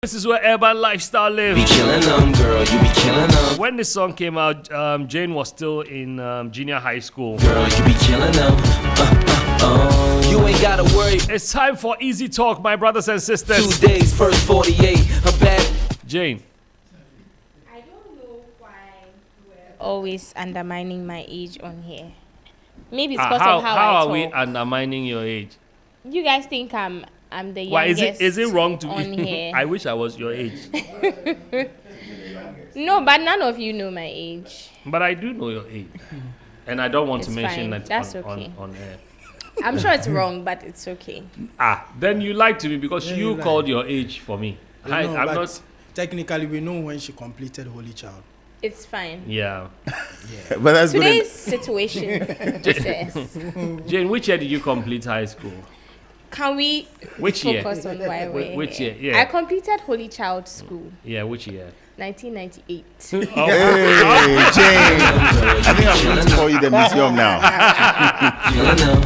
This is where urban lifestyle lives. Be killing them, girl, you be killing them. When this song came out, Jane was still in junior high school. Girl, you be killing them. You ain't gotta worry. It's time for Easy Talk, my brothers and sisters. 2 days, first 48. I'm back. Jane. I don't know why we're always undermining my age on here. Maybe it's because of how I are talk. we undermining your age? You guys think I'm the youngest. Why is it wrong to on be? here? I wish I was your age. No, but none of you know my age. But I do know your age. And I don't want to It's mention fine. that That's on okay. air. I'm sure it's wrong, but it's okay. Then you lied to me because Yeah, you you called your age for me. No, I'm but not. technically, we know when she completed Holy Child. It's fine. Yeah. But that's Today's situation says, Jane, which year did you complete high school? can we Which year? focus on why we're Which here? year? Yeah. I completed Holy Child School, Yeah, which year? 1998. Hey, Jane. I think I'm going to call you the museum now. Killing them.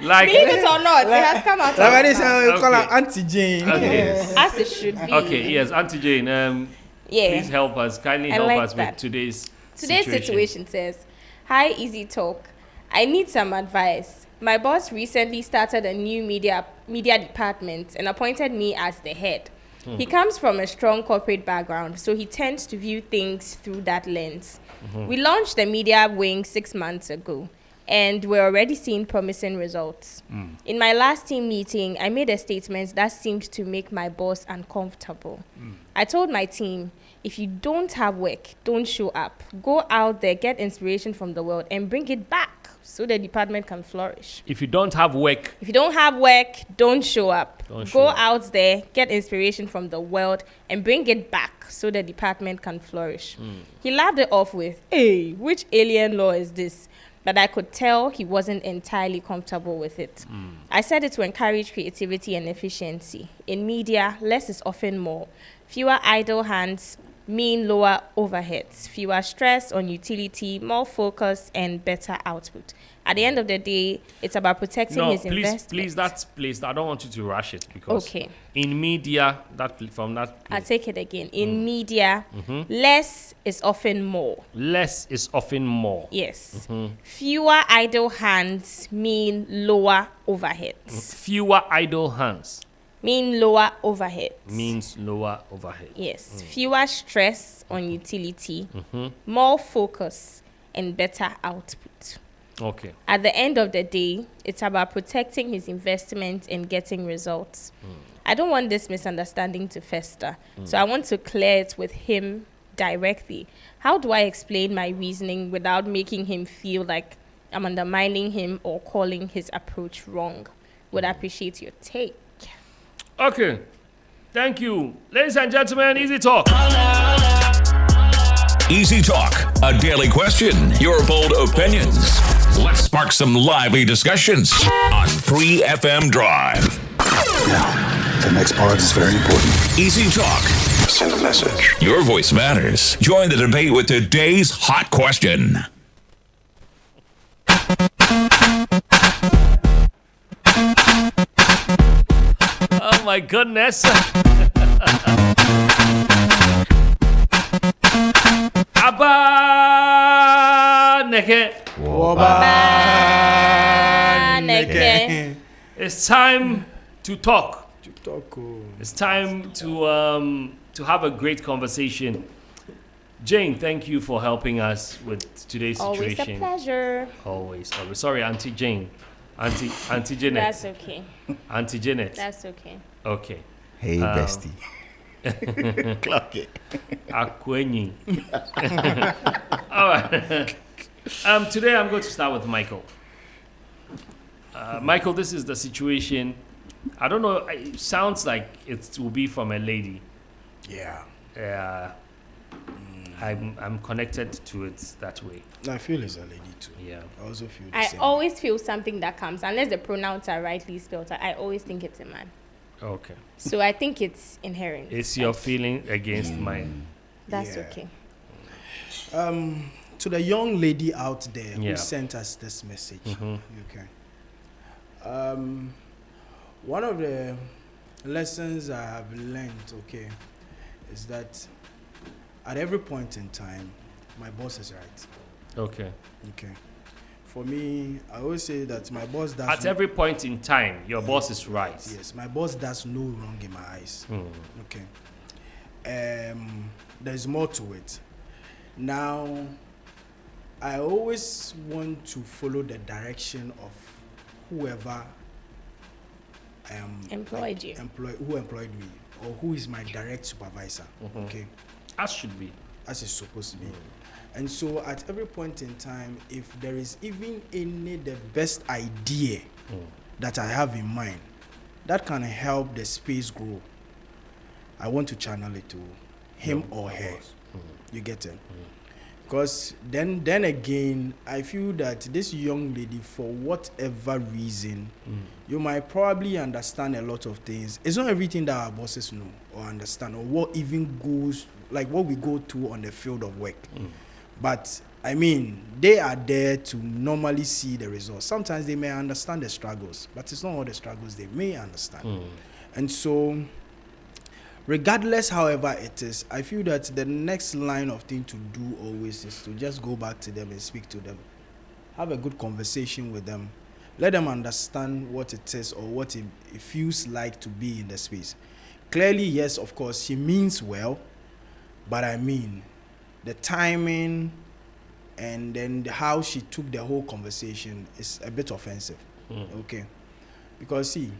Like. Believe it or not, it has come out. Like of this, we call her Okay. Auntie Jane. Okay. as it should be. Okay. Yes, Auntie Jane. Yeah. Please help us. Kindly I help like us that. with today's situation says, "Hi, Easy Talk. I need some advice. My boss recently started a new media department and appointed me as the head. He comes from a strong corporate background, so he tends to view things through that lens. We launched the media wing 6 months ago, and we're already seeing promising results. In my last team meeting, I made a statement that seemed to make my boss uncomfortable. I told my team, if you don't have work, don't show up. Go out there, get inspiration from the world, and bring it back so the department can flourish. If you don't have work, If you don't have work, don't show up. Don't show Go up. out there, get inspiration from the world, and bring it back so the department can flourish." He laughed it off with, "Hey, which alien law is this?" But I could tell he wasn't entirely comfortable with it. I said it to encourage creativity and efficiency. In media, less is often more. Fewer idle hands mean lower overheads, fewer stress on utility, more focus, and better output. At the end of the day, it's about protecting no, his please, investment. please. I don't want you to rush it because Okay. in media, from that, I'll take it again. In media, less is often more. less is often more. Yes. Fewer idle hands mean lower overheads. Fewer idle hands Mean lower overheads. means lower overhead. Yes. Fewer stress on utility, more focus, and better output. Okay. At the end of the day, it's about protecting his investment and getting results. I don't want this misunderstanding to fester, so I want to clear it with him directly. How do I explain my reasoning without making him feel like I'm undermining him or calling his approach wrong? Would appreciate your take. Okay. Thank you. Ladies and gentlemen, Easy Talk. Easy Talk, a daily question, your bold opinions. Let's spark some lively discussions on 3FM Drive. Now, the next part is very important. Easy Talk. Send a message. Your voice matters. Join the debate with today's hot question. Oh my goodness. ABAAN3K3. It's time to talk. It's time to have a great conversation. Jane, thank you for helping us with today's Always a situation. pleasure. Always. Sorry, Auntie Jane. Auntie Janet. That's okay. Auntie Janet. That's okay. Okay. Hey, bestie. Clock it. Akwenyi. All right. Today I'm going to start with Michael. Michael, this is the situation. I don't know. It sounds like it will be from a lady. Yeah. I'm connected to it that way. I feel it's a lady too. Yeah. I also feel the I same. always feel something that comes, unless the pronouns are rightly spelled. I always think it's a man. Okay. So I think it's inherent. It's your feeling against mine. That's Yeah. okay. To the young lady out there Yeah. who sent us this message, Mhm. you can. One of the lessons I have learned, okay, is that at every point in time, my boss is right. Okay. Okay. For me, I always say that my boss does. At every point in time, your boss is right. Yes, my boss does no wrong in my eyes. Okay. There's more to it. Now, I always want to follow the direction of whoever Employed you. who employed me, or who is my direct supervisor. Okay. As should be. As it's supposed to be. And so at every point in time, if there is even the best idea that I have in mind that can help the space grow, I want to channel it to him or her. You get it? Because then again, I feel that this young lady, for whatever reason, you might probably understand a lot of things. It's not everything that our bosses know or understand, or what even goes, like what we go through on the field of work. But I mean, they are there to normally see the results. Sometimes they may understand the struggles, but it's not all the struggles they may understand. And so, regardless, however it is, I feel that the next line of thing to do always is to just go back to them and speak to them. Have a good conversation with them. Let them understand what it is or what it feels like to be in the space. Clearly, yes, of course, she means well, but I mean, the timing and then how she took the whole conversation is a bit offensive. Okay. Because see,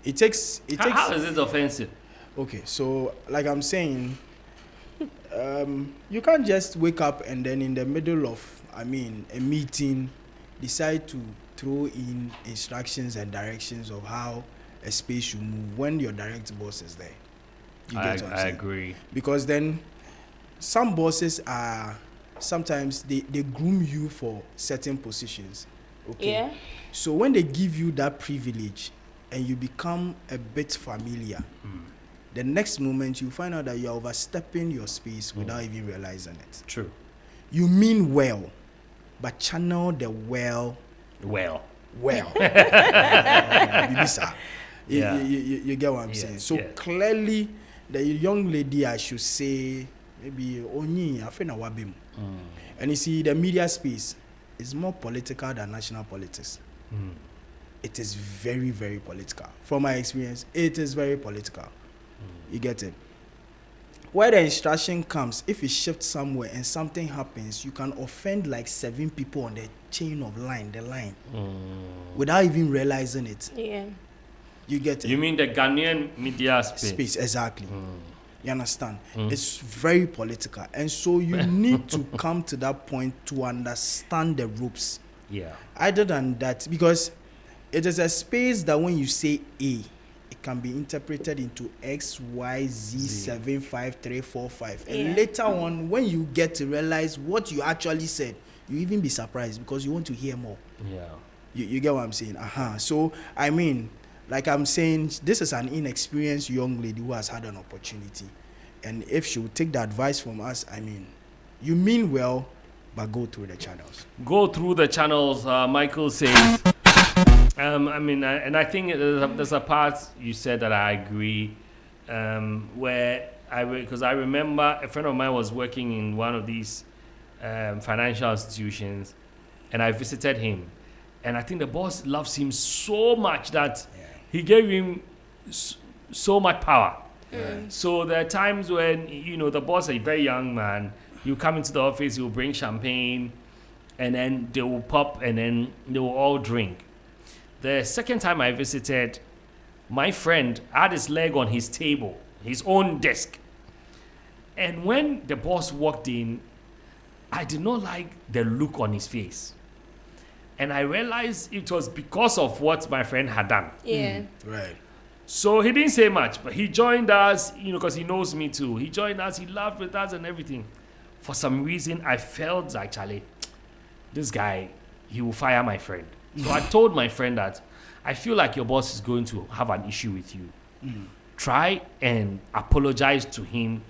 it takes How is it offensive? Okay, so like I'm saying, you can't just wake up and then in the middle of, a meeting, decide to throw in instructions and directions of how a space should move when your direct boss is there. You get what I'm saying? I agree. Because then some bosses are, sometimes they groom you for certain positions. Okay. Yeah. So when they give you that privilege and you become a bit familiar, the next moment you find out that you're overstepping your space without even realizing it. True. You mean well, but channel the well. Bibisa. Yeah. You get what I'm saying? So clearly, the young lady, I should say, maybe Oni, Afena Wabim. And you see, the media space is more political than national politics. It is very, very political. From my experience, it is very political. You get it? Where the instruction comes, if it shifts somewhere and something happens, you can offend like 7 people on the chain of line, without even realizing it. Yeah. You get it? You mean the Ghanaian media space? Exactly. You understand? It's very political. And so you need to come to that point to understand the ropes. Yeah. Other than that, because it is a space that when you say A, it can be interpreted into X, Y, Z, 7, 5, 3, 4, 5. And later on, when you get to realize what you actually said, you even be surprised because you want to hear more. Yeah. You get what I'm saying? So, I mean, like I'm saying, this is an inexperienced young lady who has had an opportunity. And if she would take the advice from us, I mean, you mean well, but go through the channels. Go through the channels, Michael says. And I think there's a part you said that I agree, where because I remember a friend of mine was working in one of these financial institutions, and I visited him, and I think the boss loves him so much that he gave him so much power. So there are times when the boss is a very young man. You come into the office, he'll bring champagne, and then they will pop, and then they will all drink. The second time I visited, my friend had his leg on his table, his own desk. And when the boss walked in, I did not like the look on his face. And I realized it was because of what my friend had done. Yeah. Right. So he didn't say much, but he joined us, because he knows me too. He joined us, he laughed with us and everything. For some reason, I felt like, Charlie, this guy, he will fire my friend. So I told my friend that I feel like your boss is going to have an issue with you. Try and apologize to him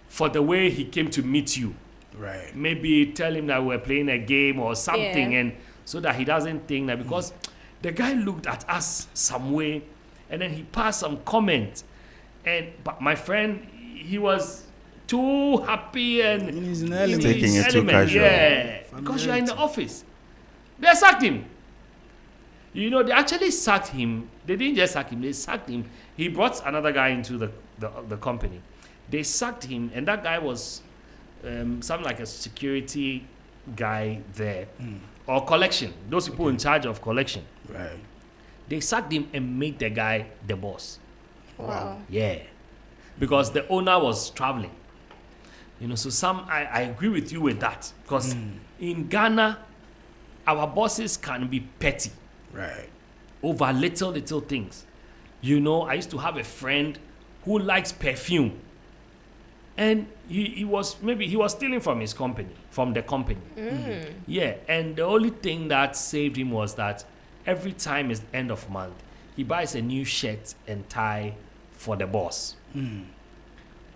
for the way he came to meet you. Right. Maybe tell him that we're playing a game or something, and so that he doesn't think that, because the guy looked at us some way, And then he passed some comment. But my friend, he was too happy and In his in element. his Taking it too element, casual. yeah, because you're in the office. They sacked him. You know, they actually sacked him. They didn't just sack him, they sacked him. He brought another guy into the company. They sacked him, and that guy was something like a security guy there. Or collection. Those people in charge of collection. Right. They sacked him and made the guy the boss. Wow. Yeah. Because the owner was traveling. You know, so I agree with you with that. Because in Ghana, our bosses can be petty Right. over little things. You know, I used to have a friend who likes perfume. And he was stealing from his company, from the company. Yeah, and the only thing that saved him was that every time it's end of month, he buys a new shirt and tie for the boss.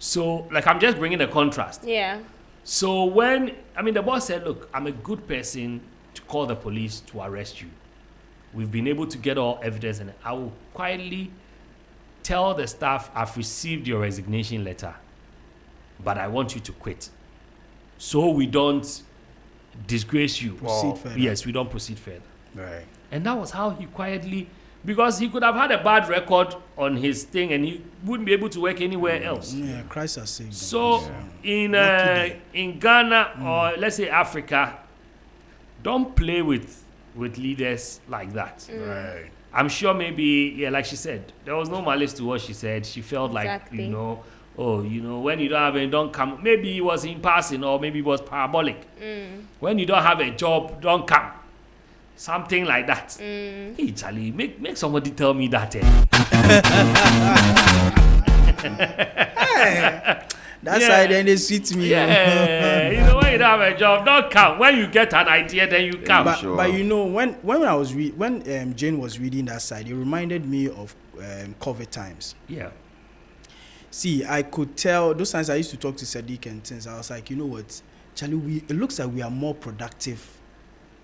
So, like, I'm just bringing a contrast. Yeah. So the boss said, look, I'm a good person to call the police to arrest you. We've been able to get all evidence, and I will quietly tell the staff I've received your resignation letter, but I want you to quit. So we don't disgrace you. Proceed further. Yes, we don't proceed further. Right. And that was how he quietly, because he could have had a bad record on his thing and he wouldn't be able to work anywhere else. Yeah, Christ has saved them. So in Ghana or let's say Africa, don't play with leaders like that. Right. I'm sure maybe, yeah, like she said, there was no malice to what she said. She felt like, Exactly. you know, when you don't have it, don't come. Maybe it was in passing or maybe it was parabolic. When you don't have a job, don't come. Something like that. Hey, Charlie, make somebody tell me that. That's how then they sweet me. Yeah, you know, when you don't have a job, don't come. When you get an idea, then you come. But you know, when I was when Jane was reading that side, it reminded me of COVID times. Yeah. See, I could tell those times I used to talk to Sadiq and things. I was like, you know what, Charlie, it looks like we are more productive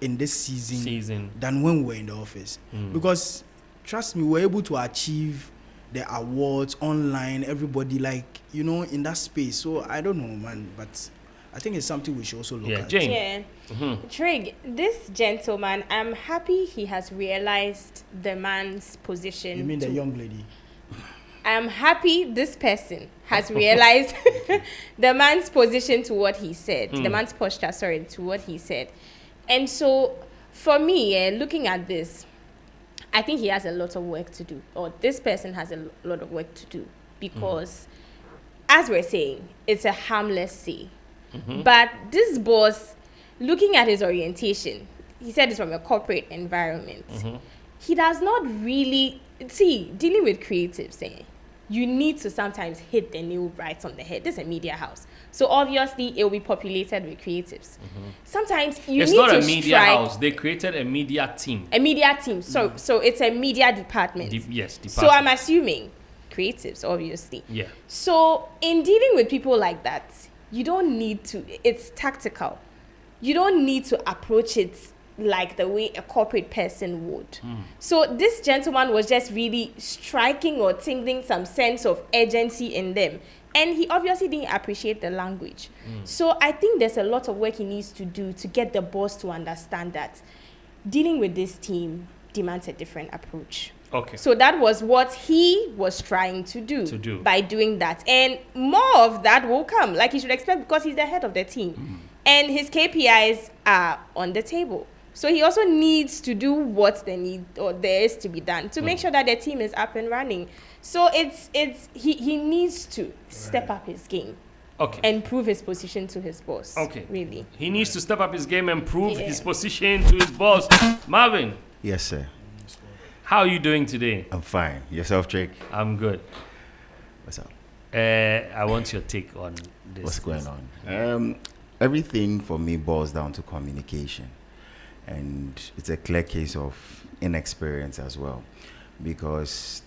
in this season than when we were in the office. Because trust me, we're able to achieve the awards online, everybody in that space. So I don't know, man, but I think it's something we should also look at. Jane. Yeah. Trig, this gentleman, I'm happy he has realized the man's position. You mean the young lady? I'm happy this person has realized the man's position to what he said, the man's posture, to what he said. And so, for me, looking at this, I think he has a lot of work to do, or this person has a lot of work to do, because, as we're saying, it's a harmless say. But this boss, looking at his orientation, he said it's from a corporate environment. He does not really, dealing with creatives, you need to sometimes hit the nail right on the head. This is a media house. So obviously it will be populated with creatives. Sometimes it's need not to a media house. They created a media team. A media team. So it's a media department. Yes, department. So I'm assuming creatives, obviously. Yeah. So in dealing with people like that, you don't need to. It's tactical. You don't need to approach it like the way a corporate person would. So this gentleman was just really striking or tingling some sense of urgency in them. And he obviously didn't appreciate the language. So I think there's a lot of work he needs to do to get the boss to understand that dealing with this team demands a different approach. Okay. So that was what he was trying to do. By doing that. And more of that will come, like he should expect, because he's the head of the team. And his KPIs are on the table. So he also needs to do what there is to be done to make sure that the team is up and running. So he needs to step up his game. Okay. And prove his position to his boss. Okay. Really. He needs to step up his game and prove his position to his boss. Marvin. Yes, sir. How are you doing today? I'm fine. Yourself, Drake? I'm good. What's up? I want your take on this. What's going on? Everything for me boils down to communication. And it's a clear case of inexperience as well. Because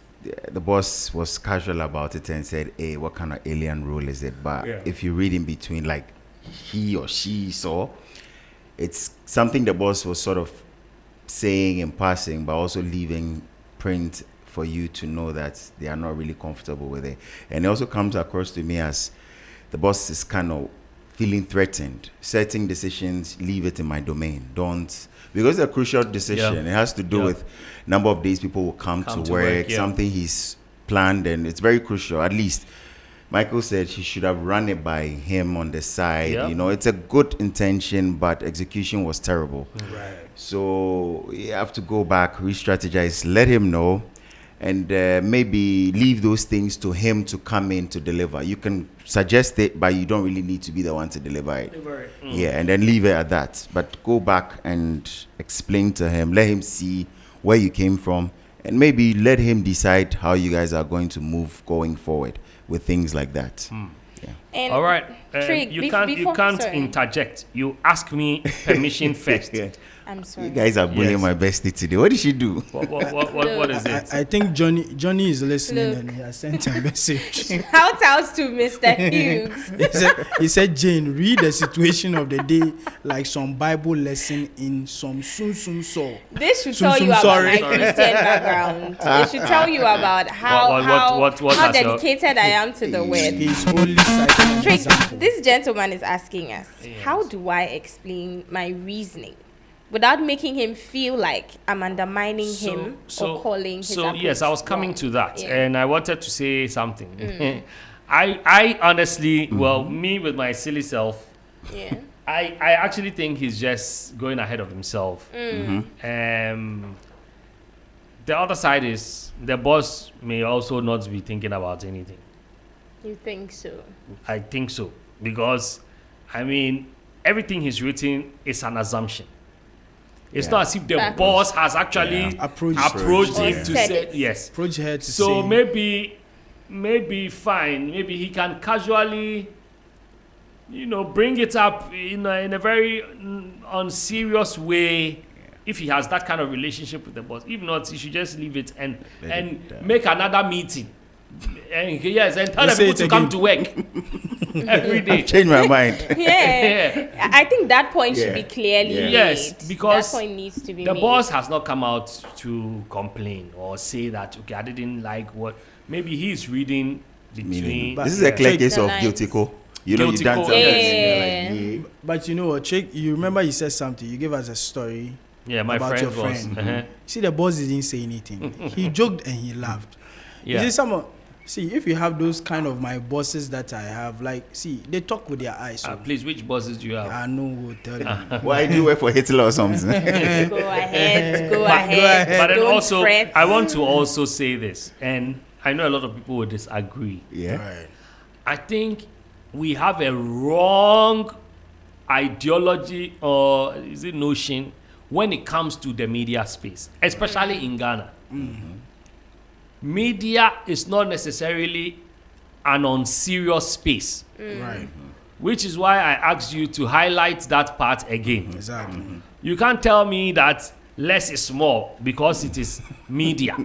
the boss was casual about it and said, hey, what kind of alien rule is it? But if you read in between, like he or she saw, it's something the boss was sort of saying in passing, but also leaving print for you to know that they are not really comfortable with it. And it also comes across to me as the boss is kind of feeling threatened. Certain decisions, leave it in my domain. Don't, because it's a crucial decision. It has to do with number of days people will come to work, something he's planned, and it's very crucial. At least Michael said he should have run it by him on the side. You know, it's a good intention, but execution was terrible. Right. So you have to go back, re-strategize, let him know, and maybe leave those things to him to come in to deliver. You can suggest it, but you don't really need to be the one to deliver it. Yeah, and then leave it at that. But go back and explain to him, let him see where you came from, and maybe let him decide how you guys are going to move going forward with things like that. And All right. Trig, You can't sorry. interject. You ask me permission first. I'm sorry. You guys are bullying my bestie today. What did she do? What is it? I think Johnny is listening Look. and he has sent a message. Shout out to Mr. Hughes. He said, Jane, read the situation of the day like some Bible lesson in some soon so. This should Soon, tell you soon, about sorry. my Christian background. It should tell you about how What has your- dedicated I am to the word. He's only citing an Trig, example. this gentleman is asking us, how do I explain my reasoning without making him feel like I'm undermining him or calling his approach yes, I was coming wrong? to that, Yeah. and I wanted to say something. I honestly, well, me with my silly self, Yeah. I actually think he's just going ahead of himself. The other side is the boss may also not be thinking about anything. You think so? I think so, because I mean everything he's written is an assumption. It's not as if the Facts. boss has actually approached him Or to said say it. yes. Approach her to So say, maybe fine. Maybe he can casually, bring it up in a very unserious way. If he has that kind of relationship with the boss, if not, he should just leave it and make another meeting. And and tell the say people it to come again. to work every day. Change my mind. Yeah. I think that point should be clearly made. Yes, because that point needs to be the made. boss has not come out to complain or say that, okay, I didn't like what. Maybe he's reading between. This is a clear case The of lines. guilty co. You know, you Guilty done co, something. yeah. You're like, but you know what, Chick, you remember you said something. You gave us a story Yeah, my about your friend was. friend. See, the boss didn't say anything. He joked and he laughed. Yeah. You see, if you have those kind of my bosses that I have, like, see, they talk with their eyes. So Please, which bosses do you have? I know who will tell you. why do you work for Hitler or something? Go ahead. Go But ahead. then Don't also, fret. I want to also say this, and I know a lot of people will disagree. Yeah. Right. I think we have a wrong ideology or is it notion when it comes to the media space, especially in Ghana. Media is not necessarily an unserious space, Right. which is why I asked you to highlight that part again. Exactly. You can't tell me that less is more because it is media.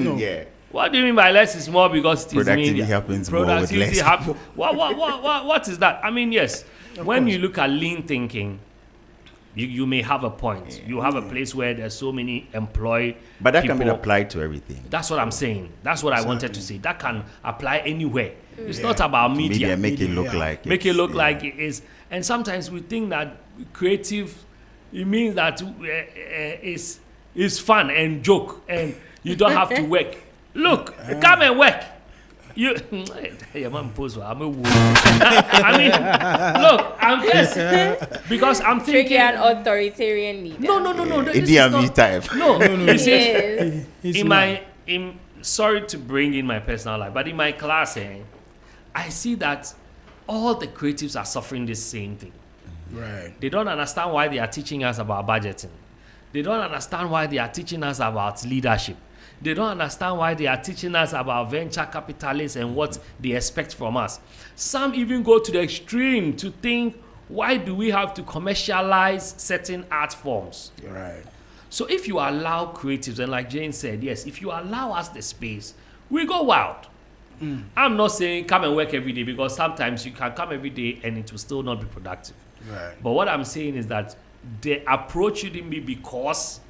No. Yeah. What do you mean by less is more because it is Productivity media? happens more with less happens. What is that? I mean, yes. When you look at lean thinking, you may have a point. You have a place where there's so many employed But that can be people. applied to everything. That's what I'm saying. That's what I wanted to say. That can apply anywhere. It's not about Media make it look like Make it it's- look yeah. like it is. And sometimes we think that creative, it means that is fun and joke and you don't have to work. Look, come and work. You, I'm I mean, look, I'm just because I'm Tricky thinking. an authoritarian leader. No. This Idi is Amin not- type. No. You see, Yes. He's sorry to bring in my personal life, but in my class, I see that all the creatives are suffering the same thing. right. They don't understand why they are teaching us about budgeting. They don't understand why they are teaching us about leadership. They don't understand why they are teaching us about venture capitalists and what they expect from us. Some even go to the extreme to think, why do we have to commercialize certain art forms? Right. So if you allow creatives, and like Jane said, yes, if you allow us the space, we go wild. I'm not saying come and work every day because sometimes you can come every day and it will still not be productive. Right. But what I'm saying is that the approach shouldn't be because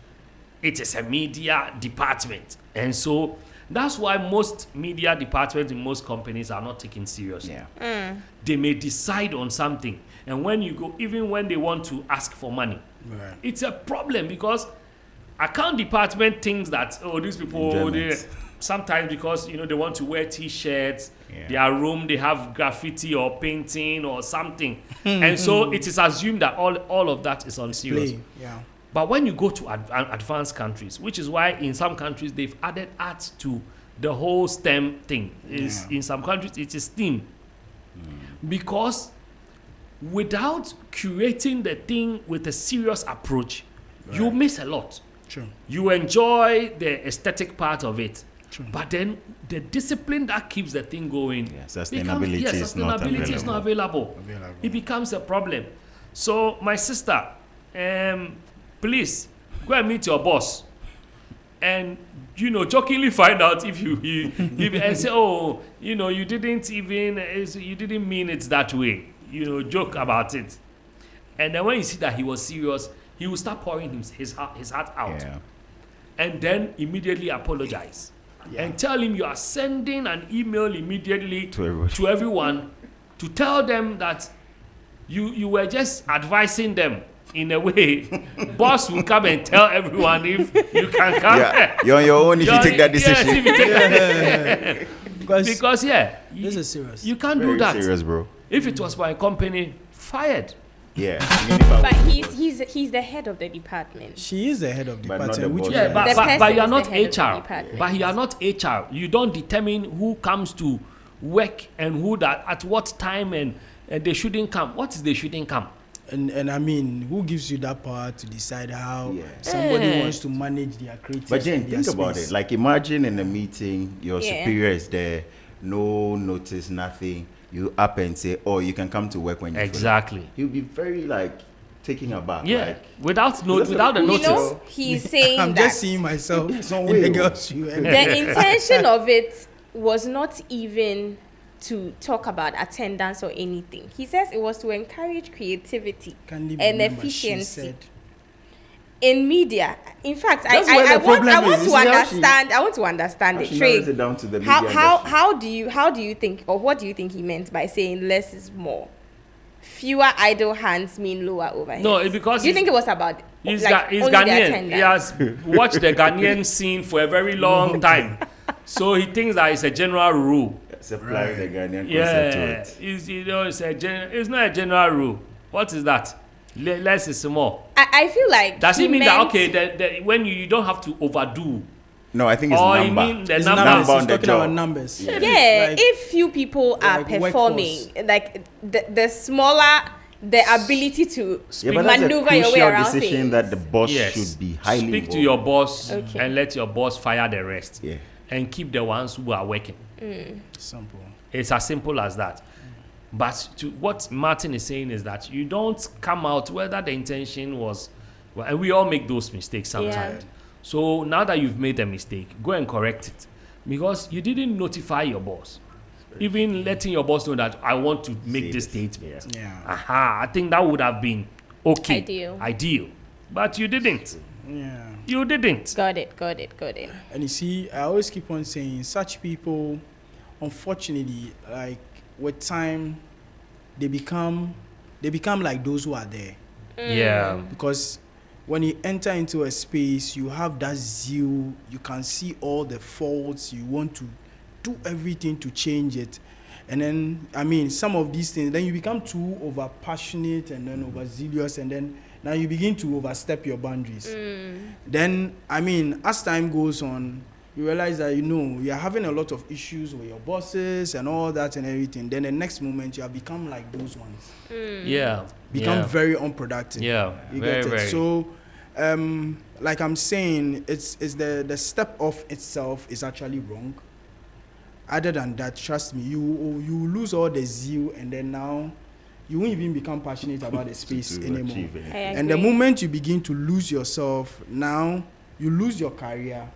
it is a media department. And so That's why most media departments in most companies are not taken seriously. Yeah. They may decide on something, and when you go, even when they want to ask for money, Right. it's a problem because account department thinks that these people Enjoyment. sometimes because they want to wear t-shirts, Yeah. their room they have graffiti or painting or something, and so it is assumed that all of that is unserious. Play. Yeah. But when you go to advanced countries, which is why in some countries they've added art to the whole STEM thing, in some countries it is STEAM, because without curating the thing with a serious approach, you miss a lot. True. You enjoy the aesthetic part of it, True. but then the discipline that keeps the thing going, Yeah, sustainability is not is not available. It becomes a problem. So my sister, please go and meet your boss, and jokingly find out if you and say, you didn't mean it that way. Joke about it, and then when you see that he was serious, he will start pouring his heart out, Yeah. and then immediately apologize and tell him you are sending an email immediately To everyone. to tell them that you were just advising them in a way. Boss will come and tell everyone if you can come. Yeah. You're on your own if you take that Yes, decision. if you take that because This is serious. you can't Very do that. serious, bro. If it was my company, fired. Yeah. I mean, if I But was- he's the head of the department. She is the head of But not department, the which boss. is Yeah, The but person you are is not the head of the HR. department. But you are not HR. You don't determine who comes to work and who that at what time and they shouldn't come. What is they shouldn't come? and I mean, who gives you that power to decide how Yeah. somebody wants to manage their creative? But Jane, think about it. Like, imagine in a meeting, your Yeah. superior is there, no notice, nothing. You up and say, "Oh, you can come to work when you feel like." Exactly. He'll be very taken aback. Yeah. Like, Without the notice. He's saying I'm that just seeing myself some in way, the oh. girl's shoe. And the intention of it was not even to talk about attendance or anything. He says it was to encourage creativity Can't even and remember, she efficiency said. in media. In fact, That's where I the want problem to is. You see how understand. I want to understand how it. she Trey, narrows it down to the how media how industry. how do you think, or what do you think he meant by saying less is more? Fewer idle hands mean lower overhead. No, it's because do you think it was about he's only the Ghanaian. attendance? He has watched the Ghanaian scene for a very long time. So he thinks that it's a general rule. Supply the Ghanaian concept Yeah, to it. it's not a general rule. What is that? Less is more. I feel like Does he it mean that meant- when you don't have to overdo? No, I think it's Or you number. mean the It's number? numbers. on He's the talking job. about numbers. Yeah, Like, if few people are like performing, like the smaller the ability to Yeah, but that's a maneuver your way crucial around decision things. that the boss Yes. should be highly Speak involved. to your boss Okay. and let your boss fire the rest. Yeah. And keep the ones who are working. simple. It's as simple as that. But what Martin is saying is that you don't come out whether the intention was, well, and we all make those mistakes sometimes. Yeah. So now that you've made a mistake, go and correct it, because you didn't notify your boss. Even letting your boss know that I want to make Say this this. statement. Yeah. Aha, I think that would have been okay. Ideal. But you didn't. Yeah. You didn't. Got it. And you see, I always keep on saying, such people, unfortunately, like with time, they become like those who are there. Yeah. Because when you enter into a space, you have that zeal. You can see all the faults. You want to do everything to change it. And then, I mean, some of these things, then you become too over passionate and then over zealous, and then now you begin to overstep your boundaries. Then, I mean, as time goes on, you realize that, you're having a lot of issues with your bosses and all that and everything. Then the next moment, you have become like those ones. Yeah. Become yeah. very unproductive. Yeah. You Very, get it? very. So, like I'm saying, it's the step off itself is actually wrong. Other than that, trust me, you lose all the zeal, and then now you won't even become passionate about the space to anymore. achieve it. I And the agree. moment you begin to lose yourself, now you lose your career,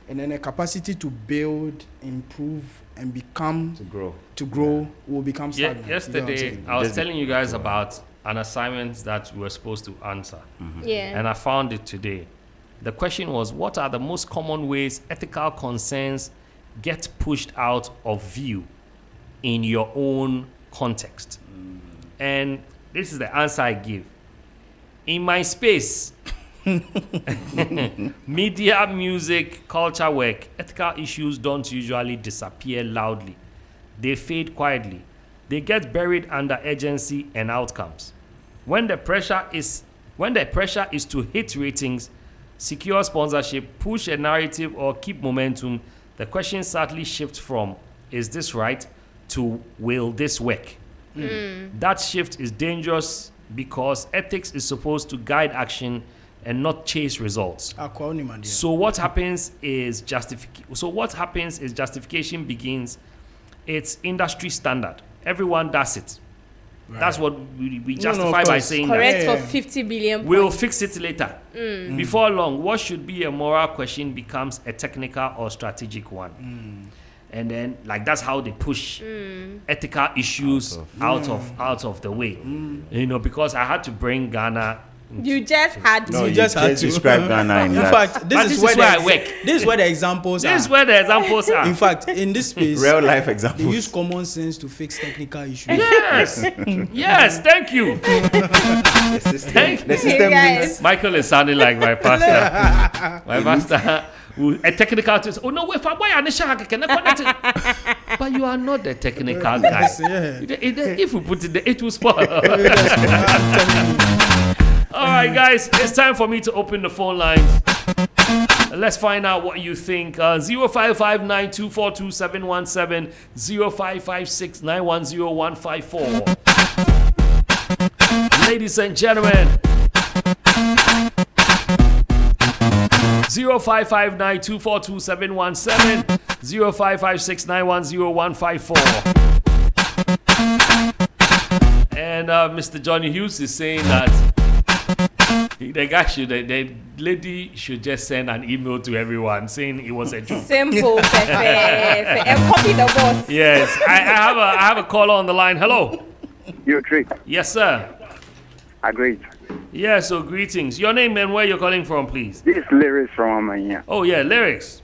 and then the capacity to build, improve, and become To grow. will become Yeah, stagnant. You know what I'm yesterday saying? I was Just- telling you guys about an assignment that we were supposed to answer, Yeah. and I found it today. The question was, what are the most common ways ethical concerns get pushed out of view in your own context. And this is the answer I give. In my space, media, music, culture work, ethical issues don't usually disappear loudly. They fade quietly. They get buried under urgency and outcomes. When the pressure is to hit ratings, secure sponsorship, push a narrative, or keep momentum, the question sadly shifts from "is this right?" to "will this work?" That shift is dangerous because ethics is supposed to guide action and not chase results. So what happens is justification begins. It's industry standard. Everyone does it. Right. That's what we justify by saying correct that. For 50 billion points. We'll fix it later. Before long, what should be a moral question becomes a technical or strategic one. And then, like, that's how they push ethical issues out of the way. You know, because I had to bring Ghana. You just had to. No, you just had to describe Ghana in that. fact, this is where I work. This is where the examples are. This is where the examples are. In fact, in this space, Real life they examples. use common sense to fix technical issues. Yes. Yes, thank you. The system Hey, guys. needs Michael is sounding like my pastor. My pastor. A technical twist. Oh no, wait for why but you are not the technical guy. Yes, yeah. If we put it there, it will spoil. All right, guys, it's time for me to open the phone lines. Let's find out what you think. 0559242717, 0556910154. Ladies and gentlemen, 0559242717, 0556910154. And Mr. Johnny Hughes is saying that the lady should just send an email to everyone saying it was a joke. Simple, and copy the boss. Yes, I have a caller on the line. Hello. You're Trick. Yes, sir. Agreed. Yeah, so greetings. Your name and where you're calling from, please. This is Lyrics from Amania. Oh, yeah, Lyrics.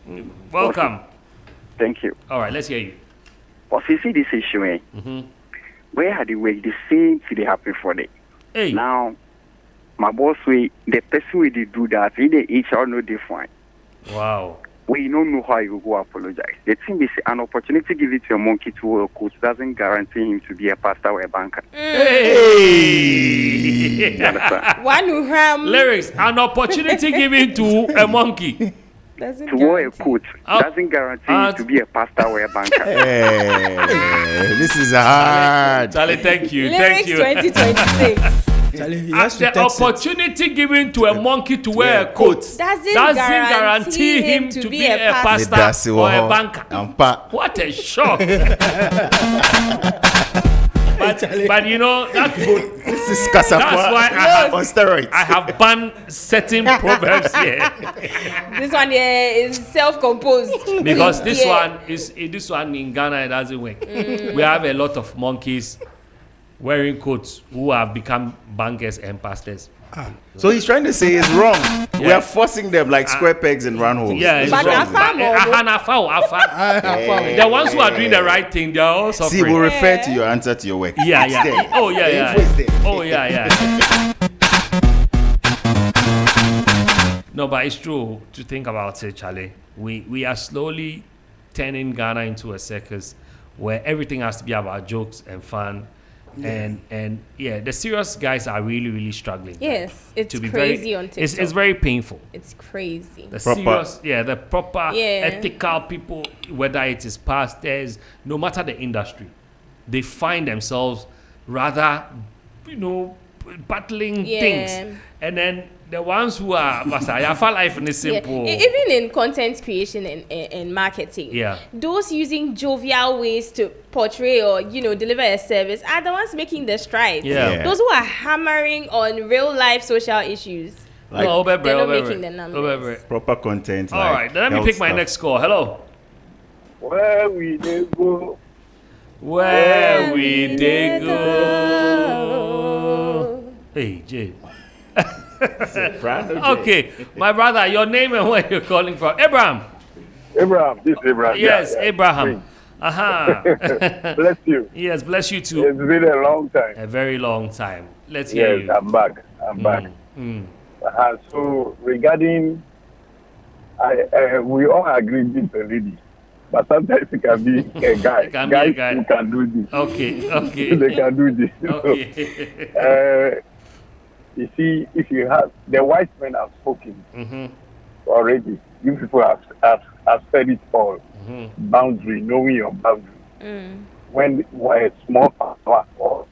Welcome. Thank you. All right, let's hear you. But you see this issue, where had the way the same thing happen for them? Hey. Now, my boss, the person we did do that, in the HR no different. Wow. We don't know how you go apologize. The thing is, an opportunity given to a monkey to wear a coat doesn't guarantee him to be a pastor or a banker. Hey! You understand? One who Lyrics, an opportunity given to a monkey. doesn't To wear a guarantee. coat doesn't guarantee him to be a pastor or a banker. Hey, this is hard. Charlie, thank you. Lyrics Thank you. 2026 Charlie, he has to The text it. opportunity given to a monkey to wear a coat doesn't guarantee him to be a pastor or a banker. What a shock. but you know, that's good. This is That's why Kasapa on steroids. I have banned certain proverbs here. This one here is self-composed. Because this Yeah. one in Ghana, it doesn't work. We have a lot of monkeys wearing coats who have become bankers and pastors. So he's trying to say it's wrong. We Yeah. are forcing them like square pegs in round holes. Yeah, it's But wrong. Afa more. The ones who are doing the right thing, they are all See, suffering. we'll refer to your answer to your work. Yeah, It's yeah. there. Oh, yeah, The yeah. info is there. Oh, yeah, yeah. No, but it's true to think about it, Charlie. We are slowly turning Ghana into a circus where everything has to be about jokes and fun. And the serious guys are really struggling. Yes, it's to be crazy on TikTok. It's very painful. It's crazy. The Proper. serious, the proper Yeah. ethical people, whether it is pastors, no matter the industry, they find themselves rather, battling Yeah. things. And then the ones who are, I feel life in simple. Even in content creation and marketing, those using jovial ways to portray or deliver a service are the ones making the strides. Yeah. Those who are hammering on real life social issues, Like, they're not making the numbers. proper content. All right, let me pick my next call. Hello. Where we dey go? Where we dey go? Hey, Jay. Okay, my brother, your name and where you're calling from. Abraham. Abraham. This is Abraham. Yes, Yeah. Abraham. Bless you. Yes, bless you too. It's been a long time. A very long time. Let's hear Yes, you. I'm back. So regarding, we all agree this is a lady, but sometimes it can be a guy. It can Guys be a guy. who can do this. Okay. They can do this. Okay. You see, if you have the white men have spoken already. You people have said it all. Boundary, knowing your boundary. When a small power or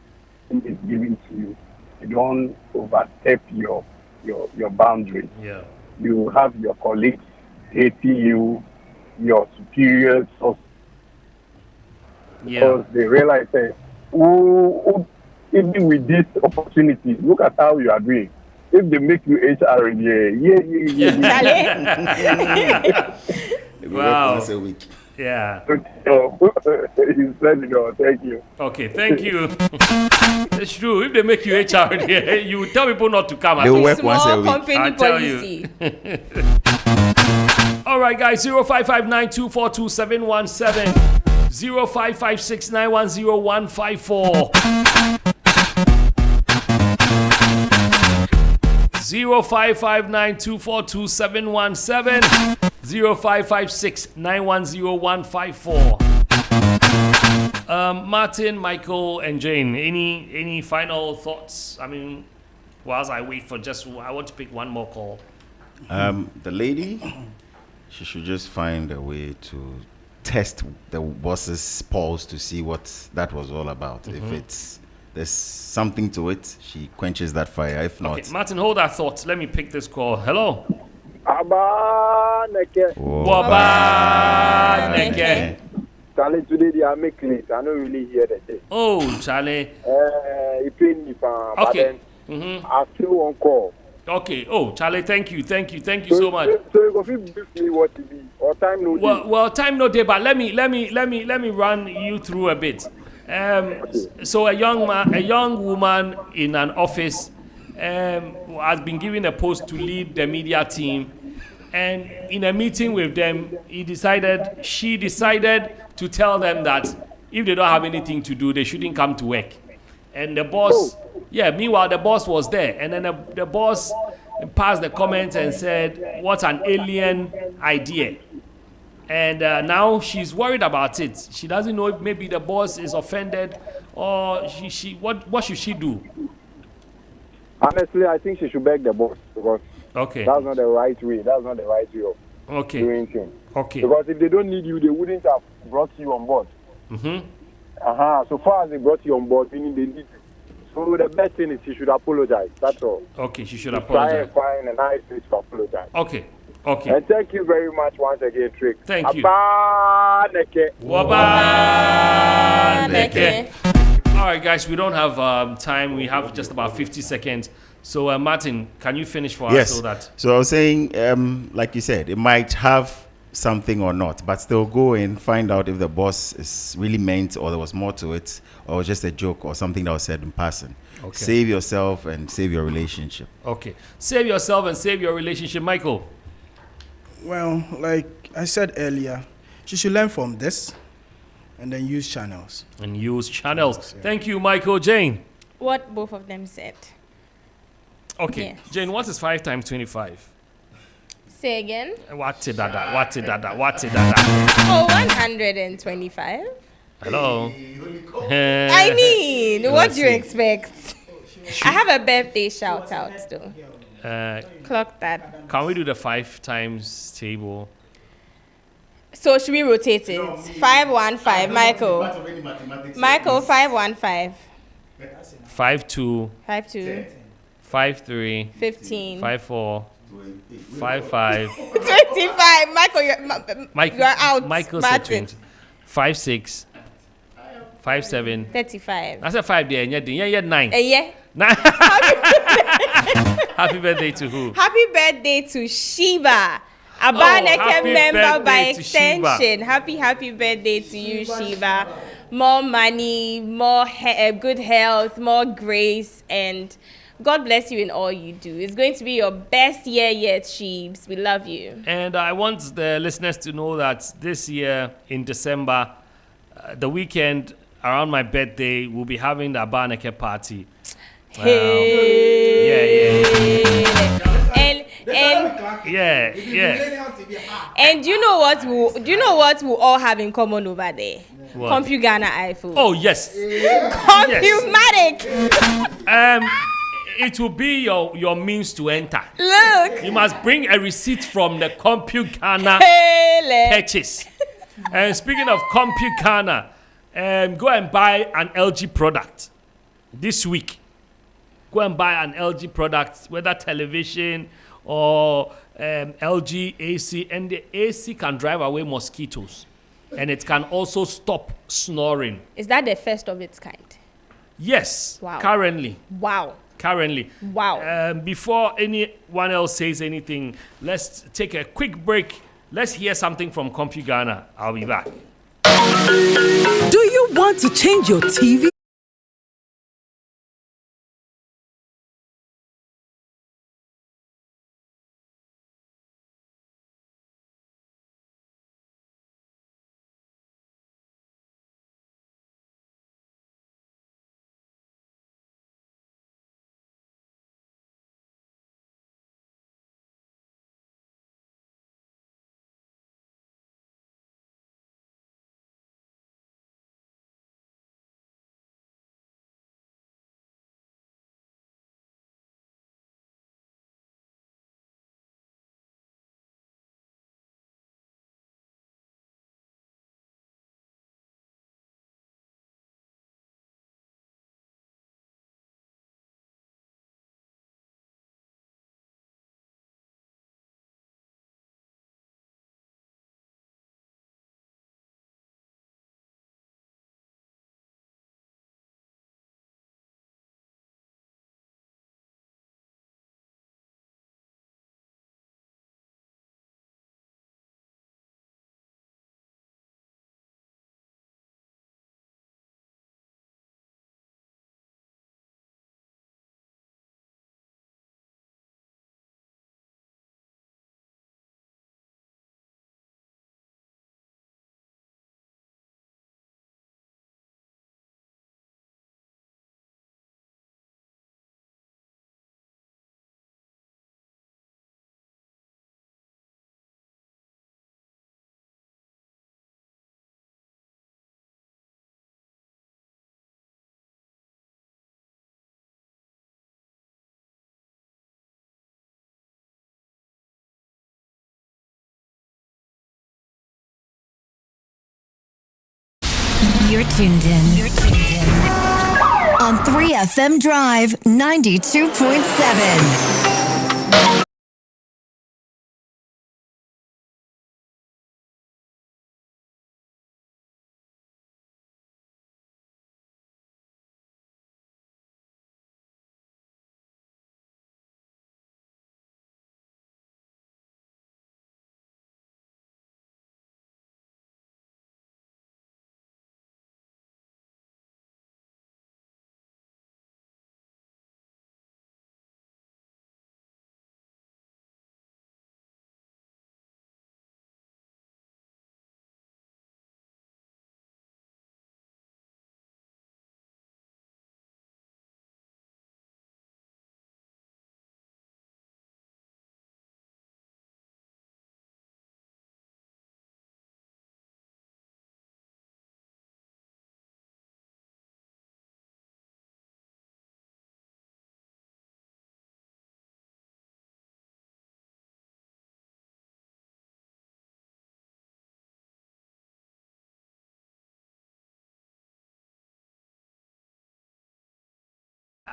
thing is given to you, you don't overstep your boundaries. Yeah. You have your colleagues hating you, your superiors, because they realize that even with this opportunity, look at how you are doing. If they make you HR, Wow. Once a week. Yeah. He said, thank you. Okay, thank you. It's true. If they make you HR, you tell people not to come. They work once a Small week. company I tell policy. All right, guys. 0559242717, 0556910154. 0559242717, 0556910154. Martin, Michael, and Jane, any final thoughts? I mean, whilst I wait for I want to pick one more call. The lady, she should just find a way to test the boss's pulse to see what that was all about. If there's something to it, she quenches that fire. If not, Okay, Martin, hold that thought. Let me pick this call. Hello. ABAAN3K3. Wabaneke. Charlie, today they are making it. I don't really hear that day. Oh, Charlie. He paid me for Okay. I still on call. Okay. Oh, Charlie, thank you so much. So you go fit brief me what it be or time no day. Well, time no day, but let me run you through a bit. So a young woman in an office has been given a post to lead the media team, and in a meeting with them, she decided to tell them that if they don't have anything to do, they shouldn't come to work. And the boss, meanwhile the boss was there, and then the boss passed the comment and said, "What an alien idea." And now she's worried about it. She doesn't know if maybe the boss is offended, or what should she do? Honestly, I think she should beg the boss, because Okay. that's not the right way. That's not the right way of Okay. doing things. Okay. Because if they don't need you, they wouldn't have brought you on board. So far as they brought you on board, meaning they need you. So the best thing is she should apologize. That's all. Okay, she should Try apologize. and find a nice way to apologize. Okay. And thank you very much once again, Trick. Thank you. ABAAN3K3. Wabaneke. All right, guys, we don't have time. We have just about 50 seconds. So, Martin, can you finish for us? yes. So I was saying, like you said, it might have something or not, but still go and find out if the boss is really meant, or there was more to it, or just a joke or something that was said in passing. Okay. Save yourself and save your relationship. Okay. Save yourself and save your relationship. Michael. Well, like I said earlier, she should learn from this and then use channels. And use channels. Yes, yeah. Thank you, Michael. Jane. What both of them said. Okay. Yes. Jane, what is 5 times 25? Say again. What's it, dada? Oh, 125. Hello. I mean, what do you expect? I have a birthday shout out though. Clock that. Can we do the 5 times table? So should we rotate it? 515, Michael. Michael, 515. 5-2, 52, 5-3, 15, 5-4, 5-5. 25. Michael, you're out. Michael said Martin. 20. 5-6, 5-7. 35. I said 5 there. Yeah, 9. Yeah. Happy birthday to who? Happy birthday to Sheba. ABAAN3K happy member by birthday to Sheba. extension. Happy birthday to you, Sheba. More money, more good health, more grace, and God bless you in all you do. It's going to be your best year yet, Sheebs. We love you. And I want the listeners to know that this year in December, the weekend around my birthday, we'll be having the ABAAN3K party. Hey. And do you know what we all have in common over there? What? Ghana iPhone. Oh yes. Compumatic. It will be your means to enter. Look. You must bring a receipt from the Ghana purchase. And speaking of Ghana, go and buy an LG product this week. Go and buy an LG product, whether television or LG AC, and the AC can drive away mosquitoes, and it can also stop snoring. Is that the first of its kind? Yes. Wow. Currently. Wow. Before anyone else says anything, let's take a quick break. Let's hear something from Ghana. I'll be back. Do you want to change your TV? You're tuned in. On 3FM Drive 92.7.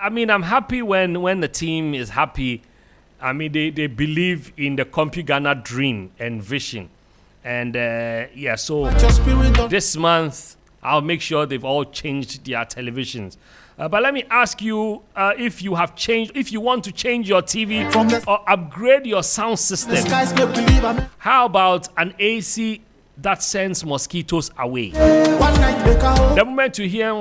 I mean, I'm happy when the team is happy. I mean, they believe in the Ghana dream and vision. And so this month, I'll make sure they've all changed their televisions. But let me ask you, if you want to change your TV or upgrade your sound system, how about an AC that sends mosquitoes away. The moment you hear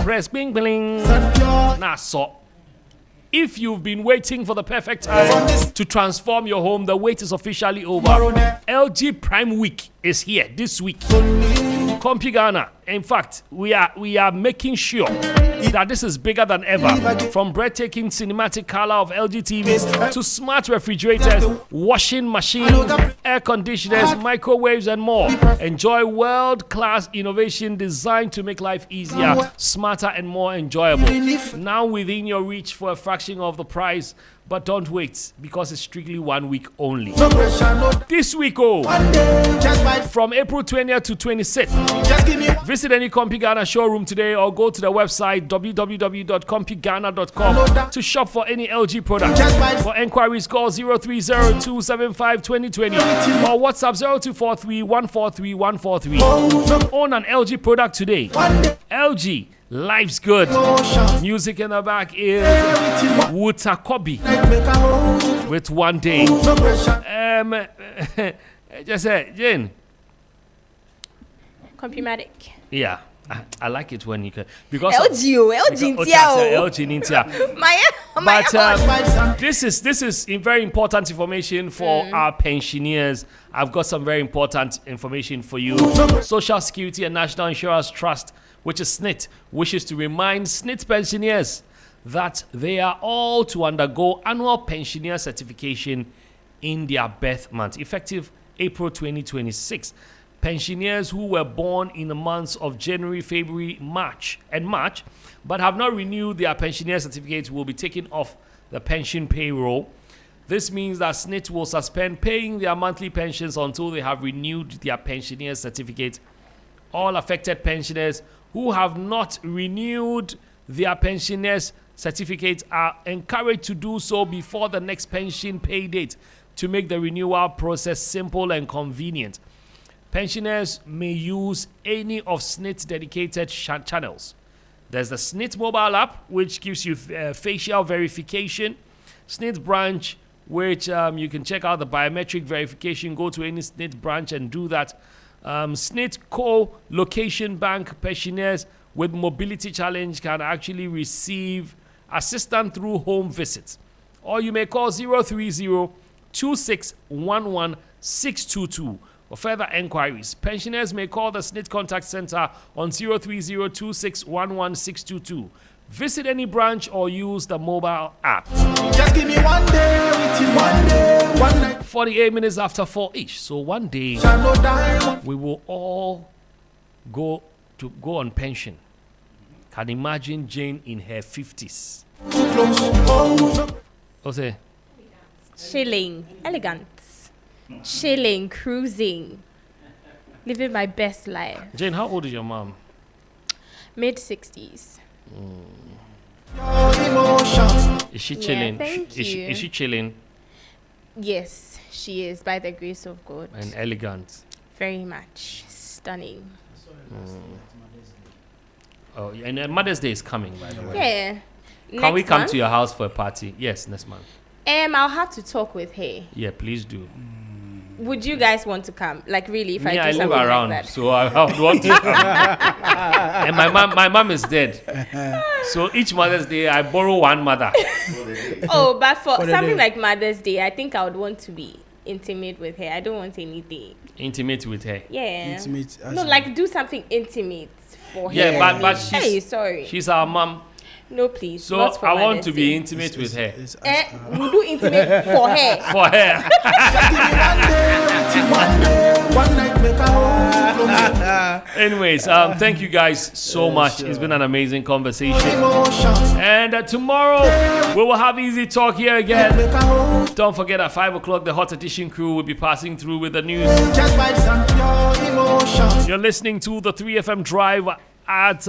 press bing bling, nah, so if you've been waiting for the perfect time to transform your home, the wait is officially over. LG Prime Week is here this week. Compi Ghana. In fact, we are making sure that this is bigger than ever. From breathtaking cinematic color of LG TVs to smart refrigerators, washing machines, air conditioners, microwaves, and more. Enjoy world-class innovation designed to make life easier, smarter, and more enjoyable. Now within your reach for a fraction of the price. But don't wait, because it's strictly 1 week only. This week, from April 20th to 26th, visit any Compi Ghana showroom today or go to the website www.compigana.com to shop for any LG product. For enquiries, call 030-275-2020 or WhatsApp 0243-143-143. Own an LG product today. LG. Life's good. Music in the back is Wutakobi with One Day. Just say, Jane. Trigmatic. Yeah, I like it when you can because LG But this is very important information for our pensioners. I've got some very important information for you. Social Security and National Insurance Trust, which is SNIT, wishes to remind SNIT pensioners that they are all to undergo annual pensioner certification in their birth month, effective April 2026. Pensioners who were born in the months of January, February, March, but have not renewed their pensioner certificates will be taken off the pension payroll. This means that SNIT will suspend paying their monthly pensions until they have renewed their pensioner certificate. All affected pensioners who have not renewed their pensioners' certificates are encouraged to do so before the next pension pay date to make the renewal process simple and convenient. Pensioners may use any of SNIT's dedicated channels. There's the SNIT mobile app, which gives you facial verification. SNIT branch, which you can check out the biometric verification. Go to any SNIT branch and do that. SNIT co-location bank pensioners with mobility challenge can actually receive assistance through home visits. Or you may call 030-2611-622 for further enquiries. Pensioners may call the SNIT contact center on 030-2611-622. Visit any branch or use the mobile app. Just give me 1 day with you, 1 day, 1 night. 48 minutes after 4 each. So one day we will all go on pension. Can imagine Jane in her 50s. What's it? Chilling, elegant, chilling, cruising, living my best life. Jane, how old is your mom? Mid-60s. Is she chilling? Yeah, thank you. Is she chilling? Yes, she is, by the grace of God. And elegant. Very much. Stunning. Oh, and Mother's Day is coming, by the way. Yeah. Can we come to your house for a party? Yes, next month. I'll have to talk with her. Yeah, please do. Would you guys want to come? Like, really, if I do live something around, like that? so I would want to come. And my mom is dead. So each Mother's Day, I borrow one mother. But for something like Mother's Day, I think I would want to be intimate with her. I don't want anything. Intimate with her? Yeah. Intimate. No, like do something intimate for her. Yeah, but she's she's our mom. No, please. So not for I want Mother's to Day. be intimate with her. We'll do intimate for her. For her. Anyways, thank you guys so much. Sure. It's been an amazing conversation. And tomorrow we will have Easy Talk here again. Don't forget at 5 o'clock the Hot Edition crew will be passing through with the news. You're listening to the 3FM Drive at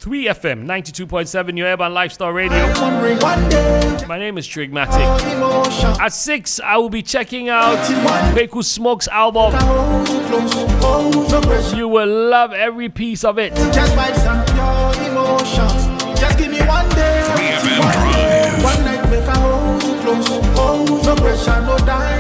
3FM 92.7, your urban lifestyle radio. My name is Trigmatic. At 6, I will be checking out Kweku Smoke's album. You will love every piece of it. 3FM Drive.